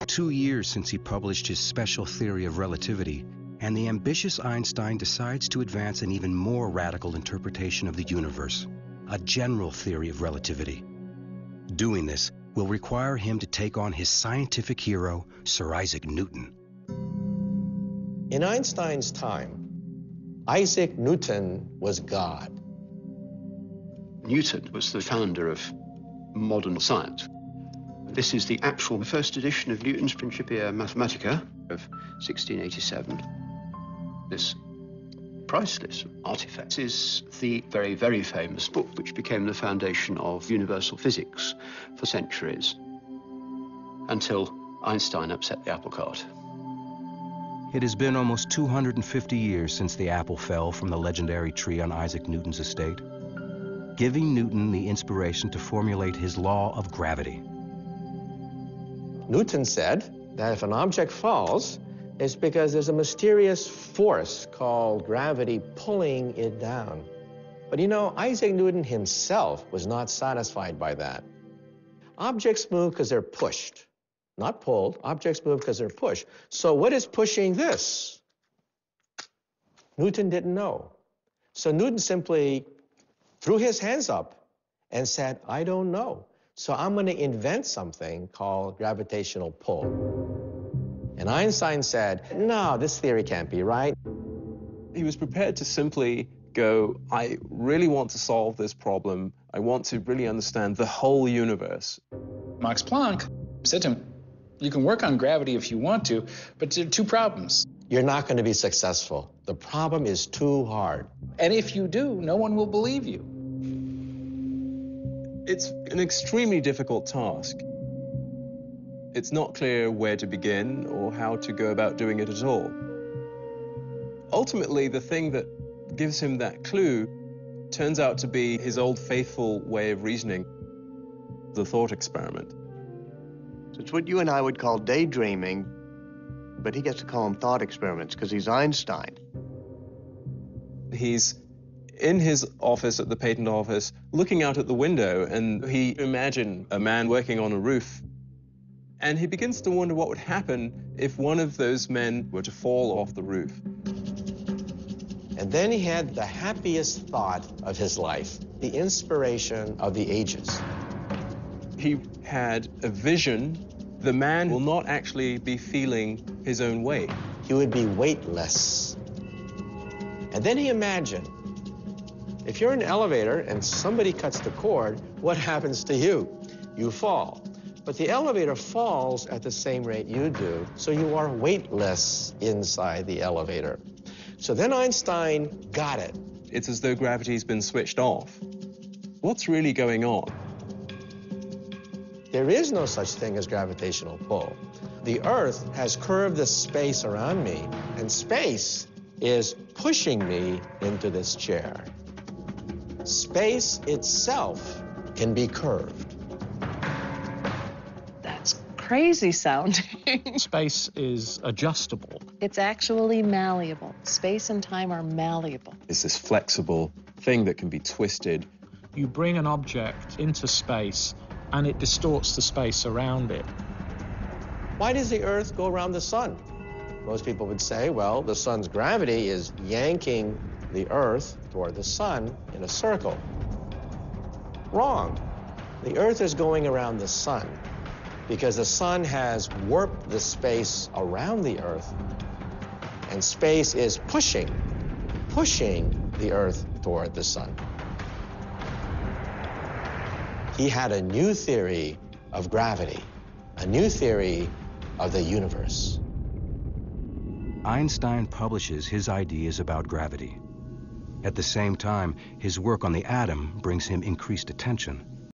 2 years since he published his special theory of relativity, and the ambitious Einstein decides to advance an even more radical interpretation of the universe, a general theory of relativity. Doing this will require him to take on his scientific hero, Sir Isaac Newton. In Einstein's time, Isaac Newton was God. Newton was the founder of modern science. This is the actual first edition of Newton's Principia Mathematica of 1687. This priceless artifact is the very, very famous book which became the foundation of universal physics for centuries, until Einstein upset the apple cart. It has been almost 250 years since the apple fell from the legendary tree on Isaac Newton's estate, giving Newton the inspiration to formulate his law of gravity. Newton said that if an object falls, it's because there's a mysterious force called gravity pulling it down. But you know, Isaac Newton himself was not satisfied by that. Objects move because they're pushed, not pulled. Objects move because they're pushed. So what is pushing this? Newton didn't know. So Newton simply threw his hands up and said, I don't know. So I'm going to invent something called gravitational pull. And Einstein said, no, this theory can't be right. He was prepared to simply go, I really want to solve this problem. I want to really understand the whole universe. Max Planck said to him, you can work on gravity if you want to, but there are two problems. You're not going to be successful. The problem is too hard. And if you do, no one will believe you. It's an extremely difficult task. It's not clear where to begin or how to go about doing it at all. Ultimately, the thing that gives him that clue turns out to be his old faithful way of reasoning, the thought experiment. So it's what you and I would call daydreaming, but he gets to call them thought experiments because he's Einstein. He's in his office at the patent office, looking out at the window, and he imagined a man working on a roof. And he begins to wonder what would happen if one of those men were to fall off the roof. And then he had the happiest thought of his life, the inspiration of the ages. He had a vision. The man will not actually be feeling his own weight. He would be weightless. And then he imagined, if you're in an elevator and somebody cuts the cord, what happens to you? You fall. But the elevator falls at the same rate you do, so you are weightless inside the elevator. So then Einstein got it. It's as though gravity's been switched off. What's really going on? There is no such thing as gravitational pull. The Earth has curved the space around me, and space is pushing me into this chair. Space itself can be curved. That's crazy sounding. Space is adjustable. It's actually malleable. Space and time are malleable. It's this flexible thing that can be twisted. You bring an object into space and it distorts the space around it. Why does the Earth go around the sun? Most people would say, well, the sun's gravity is yanking the Earth toward the sun in a circle. Wrong. The Earth is going around the sun because the sun has warped the space around the Earth, and space is pushing the Earth toward the sun. He had a new theory of gravity, a new theory of the universe. Einstein publishes his ideas about gravity. At the same time, his work on the atom brings him increased attention.